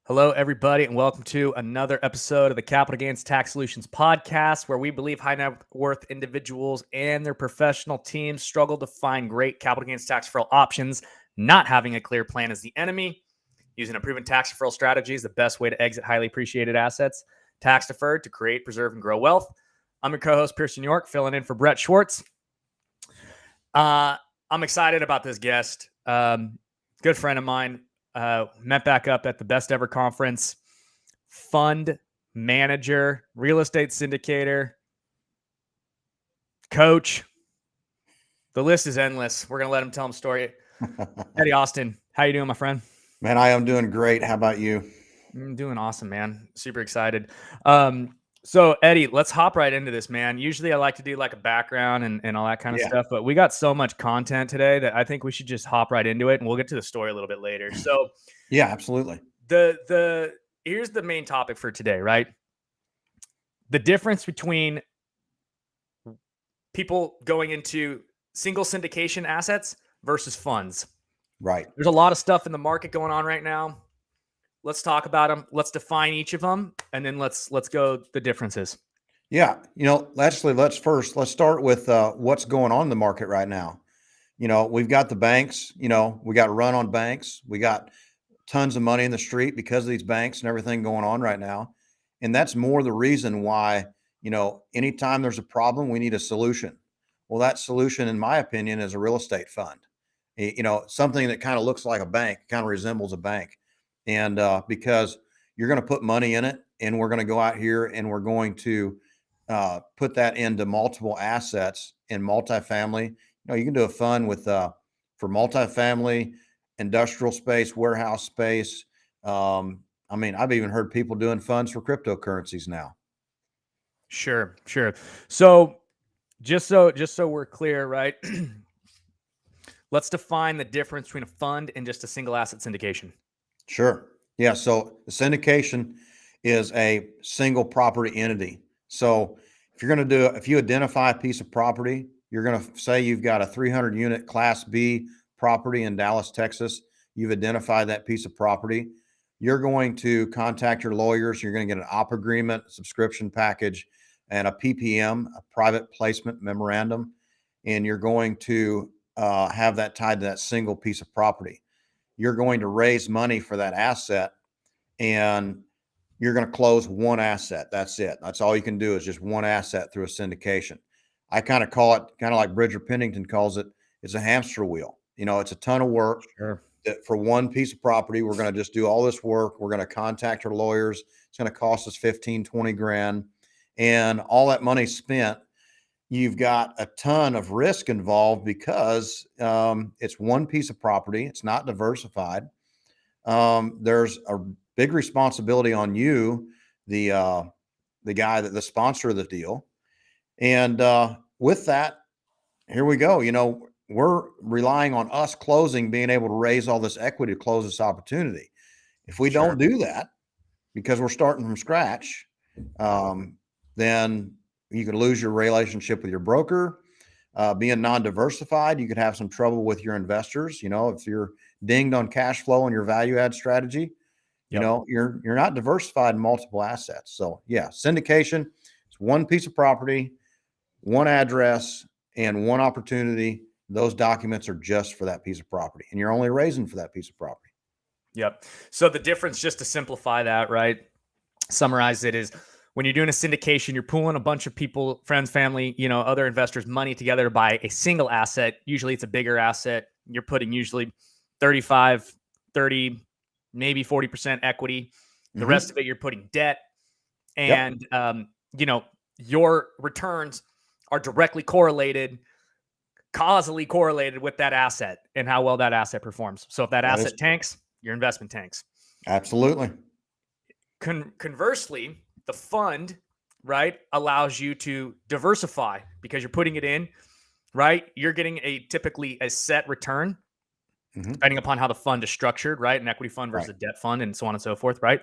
Hello, everybody, and welcome to another episode of the Capital Gains Tax Solutions podcast, where we believe high net worth individuals and their professional teams struggle to find great capital gains tax deferral options. Not having a clear plan is the enemy. Using a proven tax deferral strategy is the best way to exit highly appreciated assets, tax deferred, to create, preserve, and grow wealth. I'm your co-host, Pearson York, filling in for Brett Schwartz. I'm excited about this guest. Good friend of mine. Met back up at the Best Ever Conference. Fund manager, real estate syndicator, coach. The list is endless. We're gonna let him tell him story. Eddie Austin, how you doing, my friend? Man, I am doing great. How about you? I'm doing awesome, man. Super excited. So Eddie, let's hop right into this, man. Usually I like to do like a background and all that kind of stuff, but we got so much content today that I think we should just hop right into it, and we'll get to the story a little bit later. So yeah, absolutely. Here's the main topic for today, right? The difference between people going into single syndication assets versus funds. Right. There's a lot of stuff in the market going on right now. Let's talk about them. Let's define each of them, and then let's go the differences. Yeah, let's start with what's going on in the market right now. We've got the banks. We got a run on banks. We got tons of money in the street because of these banks and everything going on right now, and that's more the reason why. Anytime there's a problem, we need a solution. Well, that solution, in my opinion, is a real estate fund. Something that kind of looks like a bank, kind of resembles a bank. And because you're going to put money in it, and we're going to go out here and we're going to put that into multiple assets in multifamily. You can do a fund with for multifamily, industrial space, warehouse space. I've even heard people doing funds for cryptocurrencies now. Sure. So just so we're clear, right? Let's define the difference between a fund and just a single asset syndication. Sure. Yeah. So the syndication is a single property entity. So if you identify a piece of property, you're going to say you've got a 300 unit Class B property in Dallas, Texas. You've identified that piece of property. You're going to contact your lawyers. You're going to get an op agreement, subscription package, and a PPM, a private placement memorandum. And you're going to have that tied to that single piece of property. You're going to raise money for that asset, and you're going to close one asset. That's it. That's all you can do, is just one asset through a syndication. I kind of call it, kind of like Bridger Pennington calls it, it's a hamster wheel. It's a ton of work. Sure. For one piece of property. We're going to just do all this work. We're going to contact our lawyers. It's going to cost us 15, 20 grand. And all that money spent, you've got a ton of risk involved because it's one piece of property. It's not diversified. There's a big responsibility on you, the guy, the sponsor of the deal. And with that, here we go. We're relying on us being able to raise all this equity to close this opportunity. If we don't do that, because we're starting from scratch, then you could lose your relationship with your broker. Being non-diversified, you could have some trouble with your investors. If you're dinged on cash flow and your value add strategy, you're not diversified in multiple assets. So yeah, syndication, it's one piece of property, one address, and one opportunity. Those documents are just for that piece of property, and you're only raising for that piece of property. Yep. So the difference, just to simplify that, right? Summarize it, is when you're doing a syndication, you're pooling a bunch of people, friends, family, other investors' money together to buy a single asset. Usually it's a bigger asset. You're putting usually 35, 30, maybe 40% equity. The rest of it, you're putting debt. And, your returns are directly correlated, causally correlated with that asset and how well that asset performs. So if that asset tanks, your investment tanks. Absolutely. Conversely, the fund, right, allows you to diversify because you're putting it in, right? You're getting typically a set return, depending upon how the fund is structured, right? An equity fund versus a debt fund, and so on and so forth, right?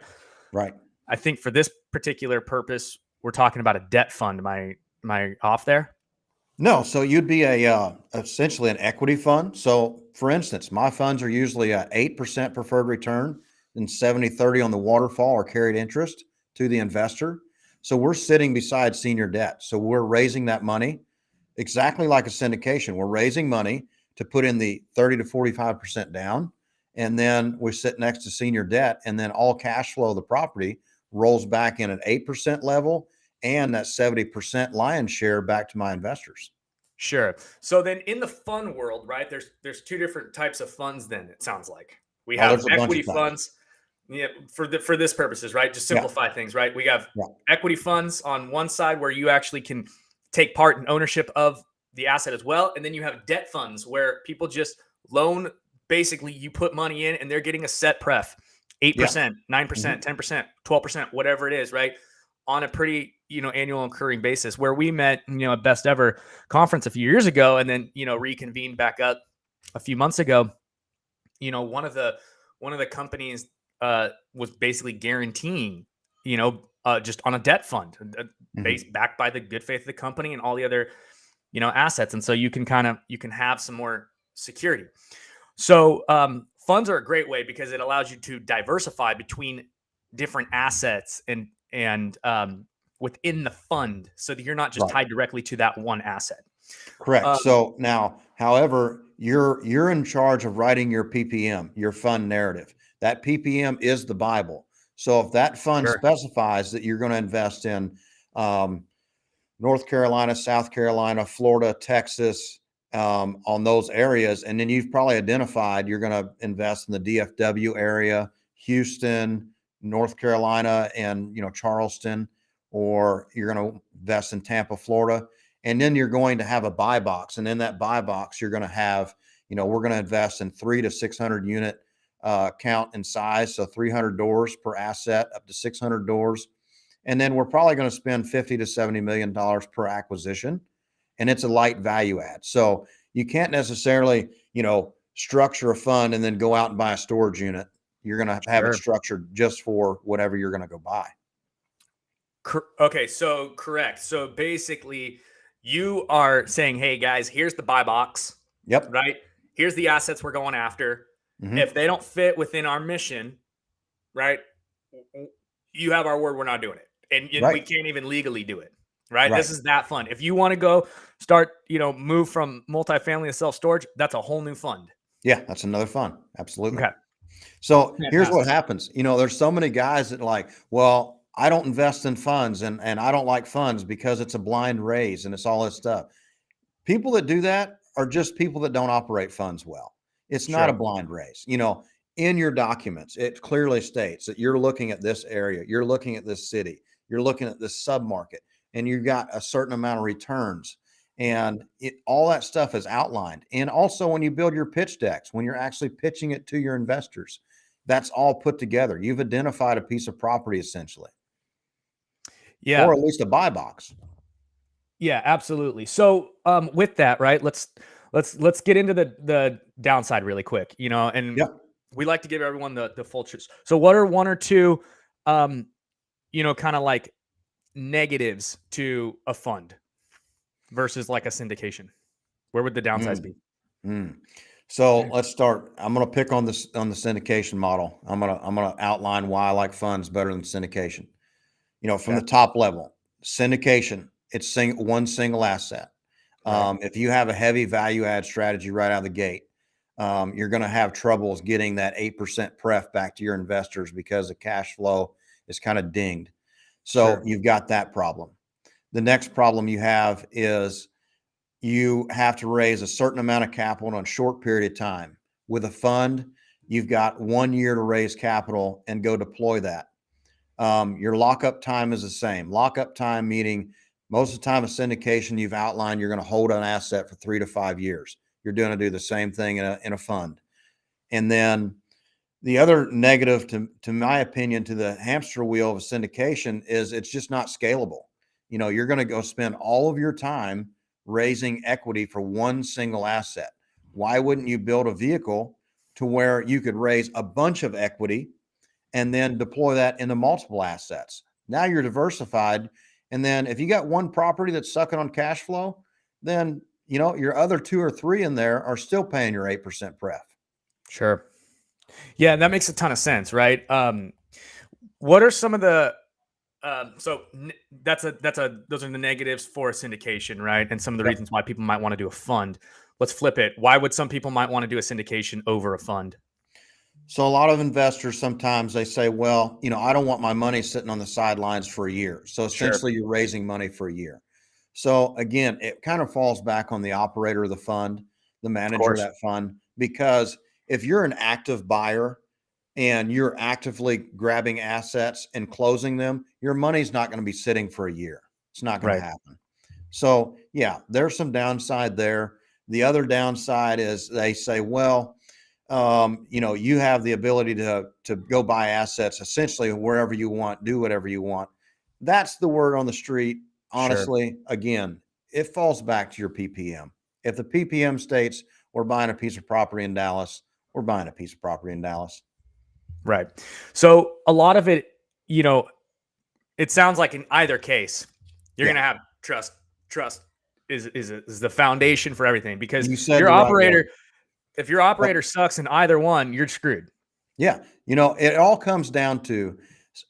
Right. I think for this particular purpose, we're talking about a debt fund. Am I off there? No, so you'd be essentially an equity fund. So for instance, my funds are usually a 8% preferred return and 70/30 on the waterfall or carried interest to the investor. So we're sitting beside senior debt. So we're raising that money exactly like a syndication. We're raising money to put in the 30 to 45% down. And then we sit next to senior debt, and then all cash flow of the property rolls back in at 8% level, and that 70% lion's share back to my investors. Sure. So then in the fund world, right, there's two different types of funds then, it sounds like. We Oh, have there's a bunch equity of types. funds. Yeah, for this purposes, right? Just Yeah. simplify things, right? We have Yeah. equity funds on one side where you actually can take part in ownership of the asset as well. And then you have debt funds where people just loan, basically you put money in and they're getting a set pref, Yeah. 8%, 9%, Mhm. 10%, 12%, whatever it is, right? On a pretty, annual incurring basis, where we met, at Best Ever conference a few years ago and then, reconvened back up a few months ago. One of the companies was basically guaranteeing, just on a debt fund, Mhm. based backed by the good faith of the company and all the other, assets, and so you can have some more security. So funds are a great way because it allows you to diversify between different assets and within the fund, so that you're not just Right. tied directly to that one asset. Correct. Um, So now, however, you're in charge of writing your PPM, your fund narrative. That PPM is the Bible. So if that fund sure, specifies that you're going to invest in um, North Carolina, South Carolina, Florida, Texas, on those areas, and then you've probably identified you're going to invest in the DFW area, Houston, North Carolina, and Charleston, or you're going to invest in Tampa, Florida, and then you're going to have a buy box, and in that buy box, you're going to have, we're going to invest in 300 to 600 unit count and size, so 300 doors per asset, up to 600 doors. And then we're probably going to spend 50 to 70 million dollars per acquisition, and it's a light value add. So you can't necessarily, structure a fund and then go out and buy a storage unit. You're going to have it sure. structured just for whatever you're going to go buy. Okay, so correct. So basically, you are saying, "Hey guys, here's the buy box, Yep. right? Here's the assets we're going after. If Hmm. they don't fit within our mission, right? You have our word. We're not doing it, and we Right. can't even legally do it, right? Right. This is that fund. If you want to go start, move from multifamily to self storage, that's a whole new fund. Yeah, that's another fund. Absolutely. Okay, So here's what fantastic. happens. There's so many guys that like, well, I don't invest in funds and I don't like funds because it's a blind raise and it's all this stuff. People that do that are just people that don't operate funds well. It's not a Sure. blind race. In your documents, it clearly states that you're looking at this area, you're looking at this city, you're looking at this submarket, and you've got a certain amount of returns. And all that stuff is outlined. And also, when you build your pitch decks, when you're actually pitching it to your investors, that's all put together. You've identified a piece of property essentially, or Yeah. at least a buy box. Yeah, absolutely. So, with that, right? Let's get into the downside really quick. And Yeah. we like to give everyone the full truth. So, what are one or two, kind of like negatives to a fund versus like a syndication? Where would the downsides Mm. be? Mm. So let's start. I'm going to pick on this on the syndication model. I'm going to outline why I like funds better than syndication. From Okay. the top level, syndication, it's one single asset. Right. If you have a heavy value add strategy right out of the gate, you're going to have troubles getting that 8% pref back to your investors because the cash flow is kind of dinged. So Sure. you've got that problem. The next problem you have is you have to raise a certain amount of capital in a short period of time. With a fund, you've got 1 year to raise capital and go deploy that. Your lockup time is the same. Lockup time meaning most of the time a syndication you've outlined you're going to hold an asset for 3 to 5 years. You're going to do the same thing in a fund. And then the other negative, to my opinion, to the hamster wheel of a syndication is it's just not scalable. You're going to go spend all of your time raising equity for one single asset. Why wouldn't you build a vehicle to where you could raise a bunch of equity and then deploy that into multiple assets? Now you're diversified. And then if you got one property that's sucking on cash flow, then your other two or three in there are still paying your 8% pref. Sure. Yeah, that makes a ton of sense, right? What are some of the so those are the negatives for syndication, right? And some of the Yep. reasons why people might want to do a fund. Let's flip it. Why would some people might want to do a syndication over a fund? So a lot of investors sometimes they say, well, I don't want my money sitting on the sidelines for a year. So Sure. essentially you're raising money for a year. So again, it kind of falls back on the operator of the fund, the Of manager of course. that fund, because if you're an active buyer and you're actively grabbing assets and closing them, your money's not going to be sitting for a year. It's not going to Right. happen. So, yeah, there's some downside there. The other downside is they say, well, you have the ability to go buy assets essentially wherever you want, do whatever you want. That's the word on the street. Sure. Honestly, again, it falls back to your PPM. If the PPM states we're buying a piece of property in Dallas, we're buying a piece of property in Dallas. Right. So a lot of it, it sounds like in either case, you're Yeah, going to have trust. Trust is the foundation for everything because you said the right word. if your Yep. operator sucks in either one, you're screwed. Yeah, it all comes down to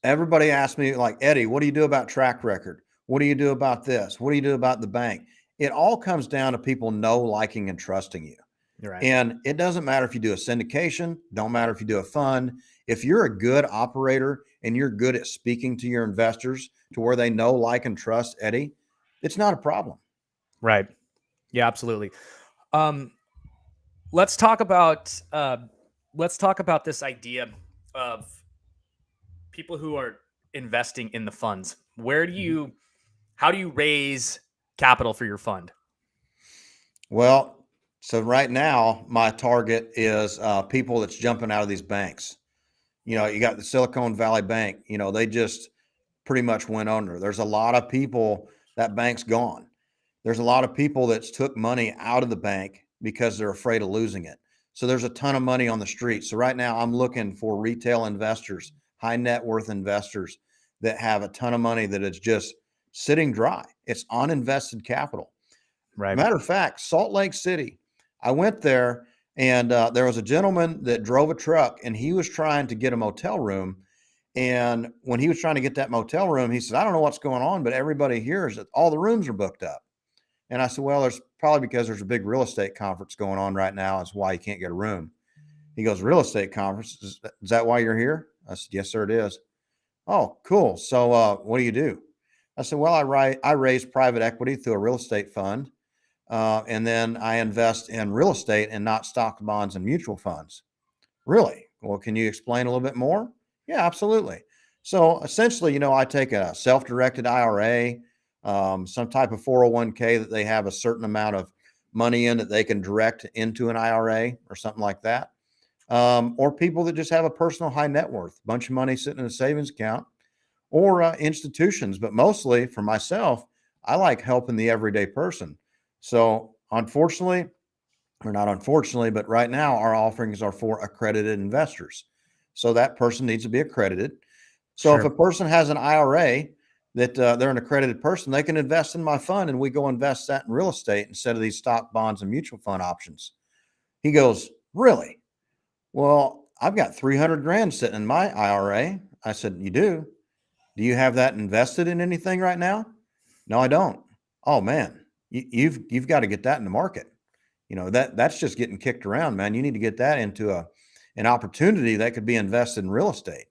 everybody asks me like, Eddie, what do you do about track record? What do you do about this? What do you do about the bank? It all comes down to people know, liking, and trusting you. You're right. And it doesn't matter if you do a syndication, don't matter if you do a fund. If you're a good operator and you're good at speaking to your investors to where they know, like, and trust Eddie, it's not a problem. Right. Yeah, absolutely. Um, let's talk about this idea of people who are investing in the funds. Mhm. How do you raise capital for your fund? Well, so right now, my target is people that's jumping out of these banks. You got the Silicon Valley Bank, they just pretty much went under. There's a lot of people, that bank's gone. There's a lot of people that's took money out of the bank because they're afraid of losing it. So there's a ton of money on the street. So right now I'm looking for retail investors, high net worth investors that have a ton of money that is just sitting dry. It's uninvested capital. Right. Matter of fact, Salt Lake City, I went there and there was a gentleman that drove a truck and he was trying to get a motel room. And when he was trying to get that motel room, he said, I don't know what's going on, but everybody here is that all the rooms are booked up. And I said, well, there's probably because there's a big real estate conference going on right now. That's why you can't get a room. He goes, real estate conference? Is that why you're here? I said, yes, sir, it is. Oh, cool. So what do you do? I said, well, I raise private equity through a real estate fund. And then I invest in real estate and not stock bonds and mutual funds. Really? Well, can you explain a little bit more? Yeah, absolutely. So essentially, I take a self-directed IRA, some type of 401k that they have a certain amount of money in that they can direct into an IRA or something like that. Or people that just have a personal high net worth, bunch of money sitting in a savings account, or institutions. But mostly for myself, I like helping the everyday person. So unfortunately, or not unfortunately, but right now our offerings are for accredited investors. So that person needs to be accredited. So if a Sure. person has an IRA that they're an accredited person, they can invest in my fund and we go invest that in real estate instead of these stock bonds and mutual fund options. He goes, really? Well, I've got 300 grand sitting in my IRA. I said, you do? Do you have that invested in anything right now? No, I don't. Oh man, you've got to get that in the market. That's just getting kicked around, man. You need to get that into an opportunity that could be invested in real estate.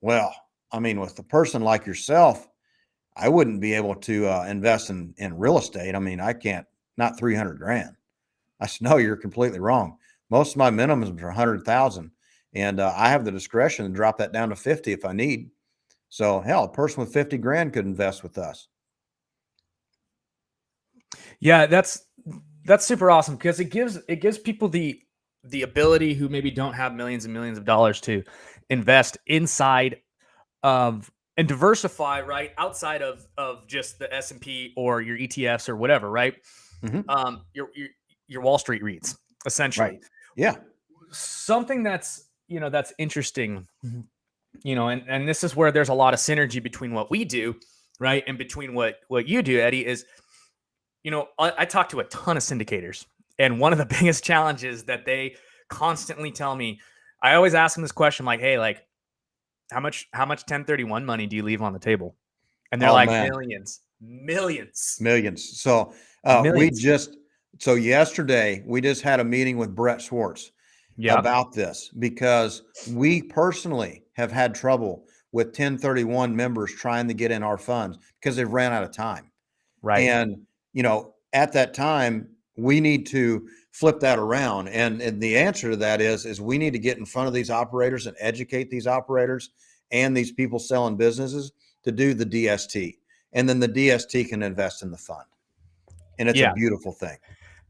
Well, I mean, with a person like yourself, I wouldn't be able to invest in real estate. I mean, I can't, not 300 grand. I said, no, you're completely wrong. Most of my minimums are 100,000, and I have the discretion to drop that down to 50 if I need. So hell, a person with 50 grand could invest with us. Yeah, that's super awesome because it gives people the ability who maybe don't have millions and millions of dollars to invest inside of and diversify right outside of just the S&P or your ETFs or whatever, right? Mm-hmm. Your Wall Street REITs Right. essentially. Yeah. Something that's interesting, and this is where there's a lot of synergy between what we do, right, and between what you do, Eddie, is, I talk to a ton of syndicators, and one of the biggest challenges that they constantly tell me, I always ask them this question, like, hey, like, how much 1031 money do you leave on the table? And they're Oh like, man, millions, millions, millions. So millions. yesterday we just had a meeting with Brett Swartz Yep. about this because we personally have had trouble with 1031 members trying to get in our funds because they've ran out of time. Right. And, at that time, we need to flip that around. And the answer to that is we need to get in front of these operators and educate these operators and these people selling businesses to do the DST. And then the DST can invest in the fund. And it's a Yeah, beautiful thing.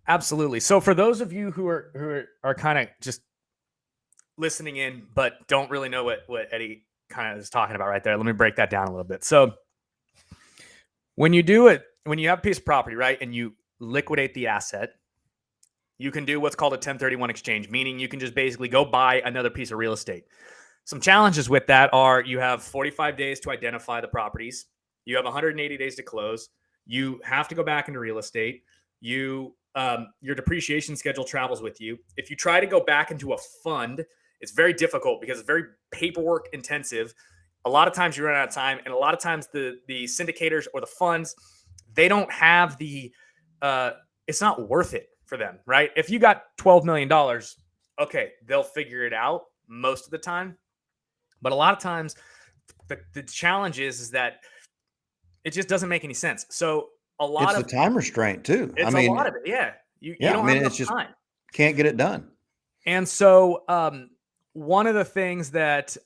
absolutely. So for those of you who are kind of just listening in, but don't really know what Eddie kind of is talking about right there, let me break that down a little bit. So when you do it, when you have a piece of property, right, and you liquidate the asset, you can do what's called a 1031 exchange, meaning you can just basically go buy another piece of real estate. Some challenges with that are you have 45 days to identify the properties. You have 180 days to close. You have to go back into real estate. Your depreciation schedule travels with you. If you try to go back into a fund, it's very difficult because it's very paperwork intensive. A lot of times you run out of time, and a lot of times the syndicators or the funds, they don't have the it's not worth it for them, right? If you got $12 million, okay, they'll figure it out most of the time. But a lot of times the challenge is that it just doesn't make any sense. So a lot It's the of time restraint too. I it's a lot mean, of it. Yeah. You yeah, I don't mean, have it's enough just time. can't get it done. And so one of the things that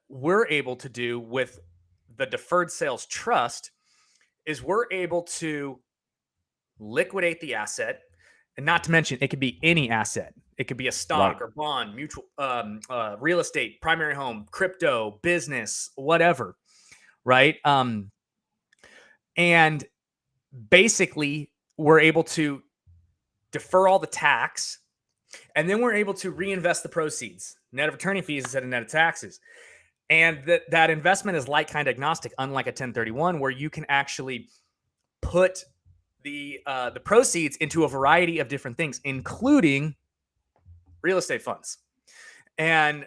we're able to do with the deferred sales trust is we're able to liquidate the asset, and not to mention it could be any asset. It could be a Right. stock or bond, mutual, real estate, primary home, crypto, business, whatever, right? And basically, we're able to defer all the tax, and then we're able to reinvest the proceeds, net of attorney fees instead of net of taxes. And that investment is like kind agnostic, unlike a 1031, where you can actually put the proceeds into a variety of different things, including real estate funds. And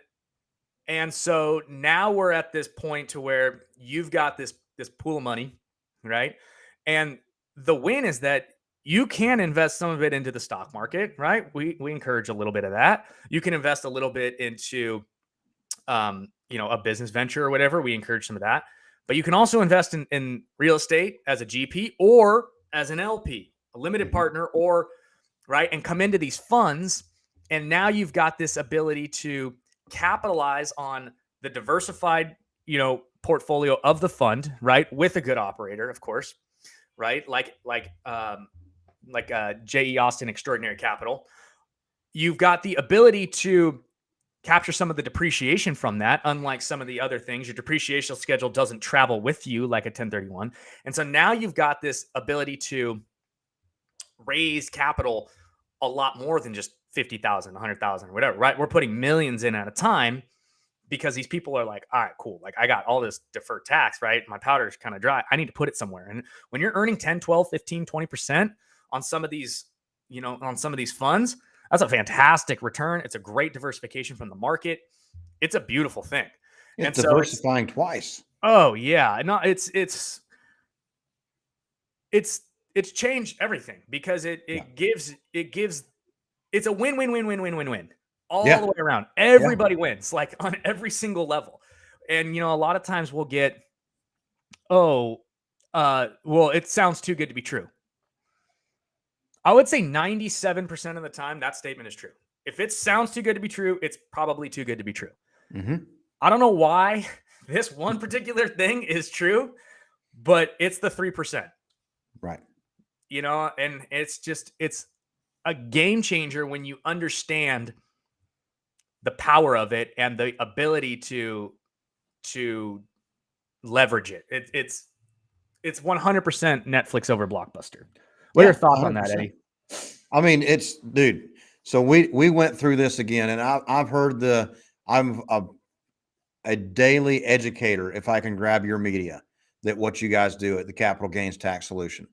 so now we're at this point to where you've got this pool of money, right? And the win is that you can invest some of it into the stock market, right? We encourage a little bit of that. You can invest a little bit into a business venture or whatever. We encourage some of that. But you can also invest in real estate as a GP or as an LP, a limited Mhm. partner, or right, and come into these funds. And now you've got this ability to capitalize on the diversified, portfolio of the fund, right, with a good operator, of course, right, like J.E. Austin Extraordinary Capital. You've got the ability to capture some of the depreciation from that, unlike some of the other things. Your depreciation schedule doesn't travel with you like a 1031. And so now you've got this ability to raise capital a lot more than just 50,000, 100,000, whatever, right? We're putting millions in at a time because these people are like, all right, cool. Like I got all this deferred tax, right? My powder's kind of dry. I need to put it somewhere. And when you're earning 10, 12, 15, 20% on some of these, on some of these funds, that's a fantastic return. It's a great diversification from the market. It's a beautiful thing. It's And so diversifying twice. oh yeah, no, it's it's changed everything because it Yeah. it gives it's a win win win win win win win all the Yeah. way around. Yeah. Everybody wins, like on every single level. And a lot of times we'll get, oh, well, it sounds too good to be true. I would say 97% of the time that statement is true. If it sounds too good to be true, it's probably too good to be true. Hmm. I don't know why this one particular thing is true, but it's the 3%. Right. And it's a game changer when you understand the power of it and the ability to leverage it. It's 100% Netflix over Blockbuster. What are your Yeah. thoughts on that, 100%. Eddie? I mean, it's dude. So we went through this again, and I've heard I'm a daily educator. If I can grab your media, that what you guys do at the Capital Gains Tax Solution,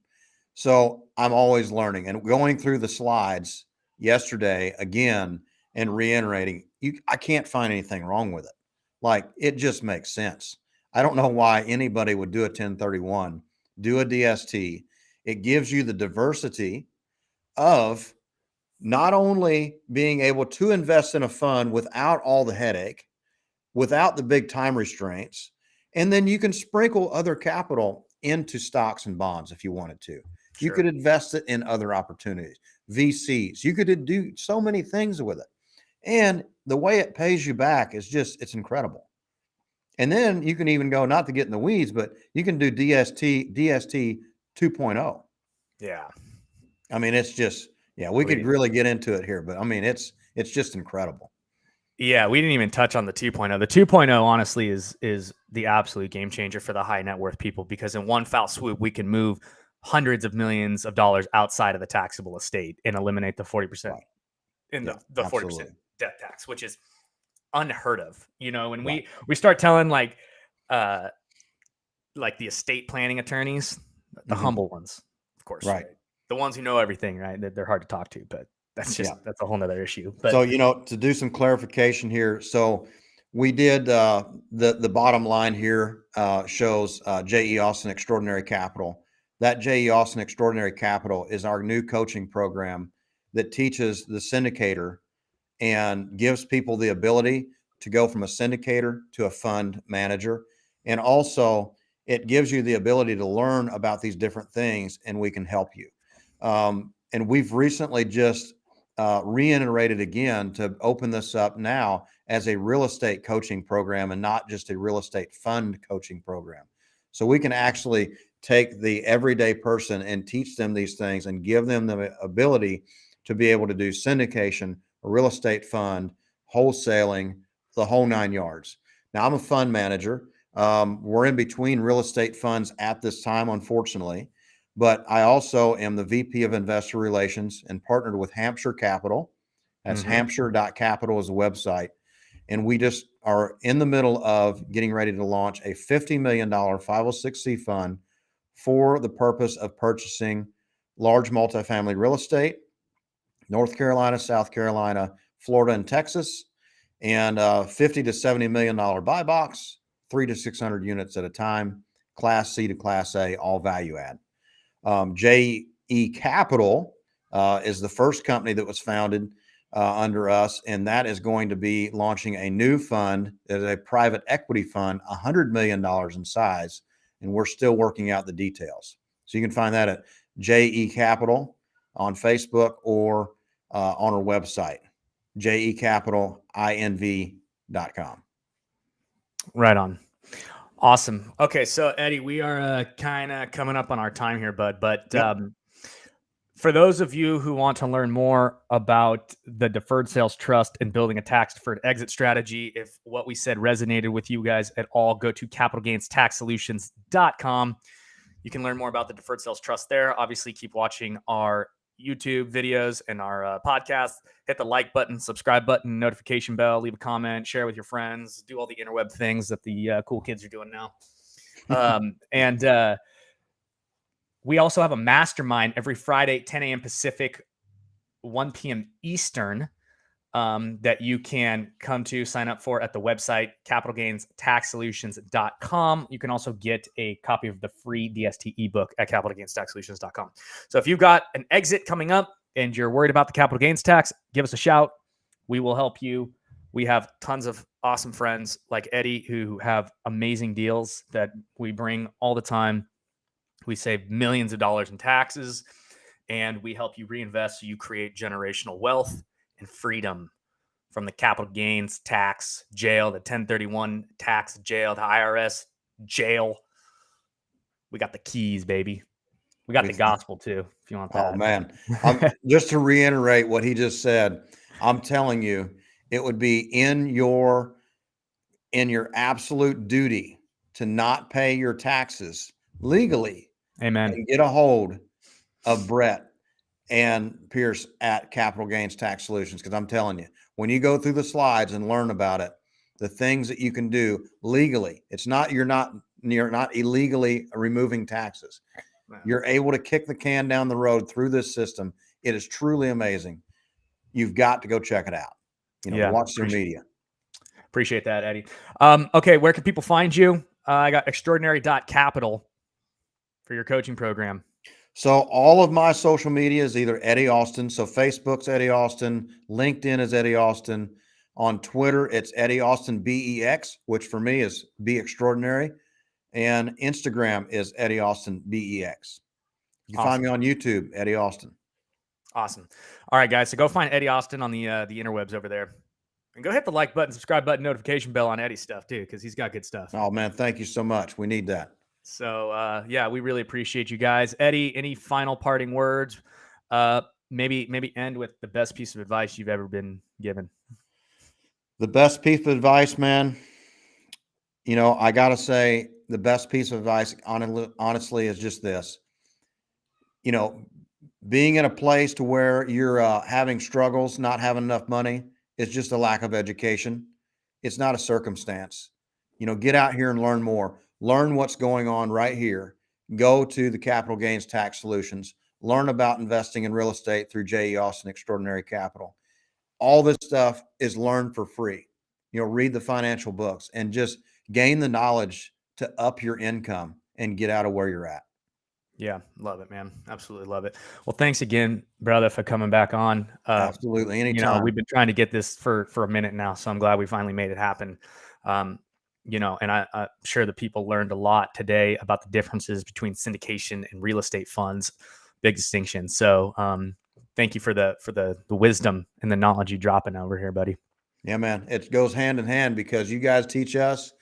So I'm always learning and going through the slides yesterday again and reiterating, I can't find anything wrong with it. Like it just makes sense. I don't know why anybody would do a 1031, do a DST. It gives you the diversity of not only being able to invest in a fund without all the headache, without the big time restraints, and then you can sprinkle other capital into stocks and bonds if you wanted to. You Sure. could invest it in other opportunities, VCs. You could do so many things with it. And the way it pays you back is just, it's incredible. And then you can even go, not to get in the weeds, but you can do DST 2.0. Yeah. I mean, it's just, yeah, we could really get into it here, but I mean, it's just incredible. Yeah, we didn't even touch on the 2.0. The 2.0 honestly is the absolute game changer for the high net worth people, because in one foul swoop we can move hundreds of millions of dollars outside of the taxable estate and eliminate the 40% Right. in Yeah, the 40% absolutely. death tax, which is unheard of. When Right. we start telling like the estate planning attorneys, the Mhm. humble ones, of course, Right. right? The ones who know everything, right? They're hard to talk to, but that's Yeah. a whole nother issue. So, But to do some clarification here. So we did the bottom line here shows J.E. Austin Extraordinary Capital. That J.E. Austin Extraordinary Capital is our new coaching program that teaches the syndicator and gives people the ability to go from a syndicator to a fund manager. And also, it gives you the ability to learn about these different things, and we can help you. And we've recently just reiterated again to open this up now as a real estate coaching program and not just a real estate fund coaching program. So we can actually take the everyday person and teach them these things and give them the ability to be able to do syndication, a real estate fund, wholesaling, the whole 9 yards. Now, I'm a fund manager. We're in between real estate funds at this time, unfortunately, but I also am the VP of Investor Relations and partnered with Hampshire Capital. That's hampshire.capital is the website. And we just are in the middle of getting ready to launch a $50 million 506c fund for the purpose of purchasing large multifamily real estate, North Carolina, South Carolina, Florida, and Texas, and $50 to $70 million buy box, 300 to 600 units at a time, Class C to Class A, all value add. JE Capital is the first company that was founded under us, and that is going to be launching a new fund that is a private equity fund, $100 million in size, and we're still working out the details. So you can find that at JE Capital on Facebook or on our website, jecapitalinv.com. right on. Awesome. Okay, so Eddie, we are kind of coming up on our time here, bud. But Yep. for those of you who want to learn more about the deferred sales trust and building a tax deferred exit strategy, if what we said resonated with you guys at all, go to capitalgainstaxsolutions.com. You can learn more about the deferred sales trust there. Obviously, keep watching our YouTube videos and our podcast. Hit the like button, subscribe button, notification bell, leave a comment, share with your friends, do all the interweb things that the cool kids are doing now. And we also have a mastermind every Friday, 10 a.m. Pacific, 1 p.m. Eastern, that you can come to sign up for at the website, capitalgainstaxsolutions.com. You can also get a copy of the free DST ebook at capitalgainstaxsolutions.com. So if you've got an exit coming up and you're worried about the capital gains tax, give us a shout. We will help you. We have tons of awesome friends like Eddie who have amazing deals that we bring all the time. We save millions of dollars in taxes, and we help you reinvest so you create generational wealth and freedom from the capital gains tax jail, the 1031 tax jail, the IRS jail. We got the keys, baby. We got the gospel too, if you want that. Oh man, just to reiterate what he just said, I'm telling you, it would be in your absolute duty to not pay your taxes legally. Amen. And get a hold of Brett and Pierce at Capital Gains Tax Solutions, because I'm telling you, when you go through the slides and learn about it, the things that you can do legally, it's not you're not illegally removing taxes. You're able to kick the can down the road through this system. It is truly amazing. You've got to go check it out. Watch their media. Appreciate that, Eddie. Okay, where can people find you? I got extraordinary.capital for your coaching program. So all of my social media is either Eddie Austin. So Facebook's Eddie Austin, LinkedIn is Eddie Austin. On Twitter, it's Eddie Austin BEX, which for me is Be Extraordinary. And Instagram is Eddie Austin BEX. You can find me on YouTube, Eddie Austin. Awesome. All right, guys. So go find Eddie Austin on the interwebs over there. And go hit the like button, subscribe button, notification bell on Eddie's stuff too, because he's got good stuff. Oh, man. Thank you so much. We need that. So, yeah, we really appreciate you guys. Eddie, any final parting words? Maybe end with the best piece of advice you've ever been given. The best piece of advice, man, I got to say the best piece of advice, honestly, is just this. Being in a place to where you're having struggles, not having enough money, is just a lack of education. It's not a circumstance. Get out here and learn more. Learn what's going on right here. Go to the Capital Gains Tax Solutions. Learn about investing in real estate through J.E. Austin Extraordinary Capital. All this stuff is learned for free. Read the financial books and just gain the knowledge to up your income and get out of where you're at. Yeah, love it, man. Absolutely love it. Well, thanks again, brother, for coming back on. Absolutely, anytime. We've been trying to get this for a minute now, so I'm glad we finally made it happen. And I'm sure the people learned a lot today about the differences between syndication and real estate funds. Big distinction. So, thank you for the wisdom and the knowledge you dropping over here, buddy. Yeah, man. It goes hand in hand because you guys teach us,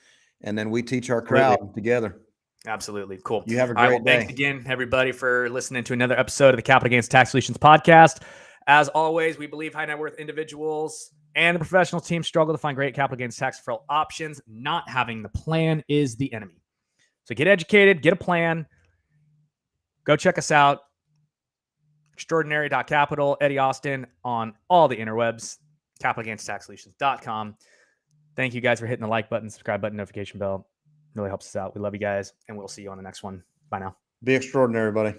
and then we teach our crowd together. Absolutely. Cool. You have a great day. Thanks again, everybody, for listening to another episode of the Capital Gains Tax Solutions podcast. As always, we believe high net worth individuals and the professional team struggle to find great capital gains tax deferral options. Not having the plan is the enemy. So get educated, get a plan. Go check us out. Extraordinary.capital, Eddie Austin on all the interwebs, capitalgainstaxsolutions.com. Thank you guys for hitting the like button, subscribe button, notification bell. Really helps us out. We love you guys, and we'll see you on the next one. Bye now. Be extraordinary, buddy.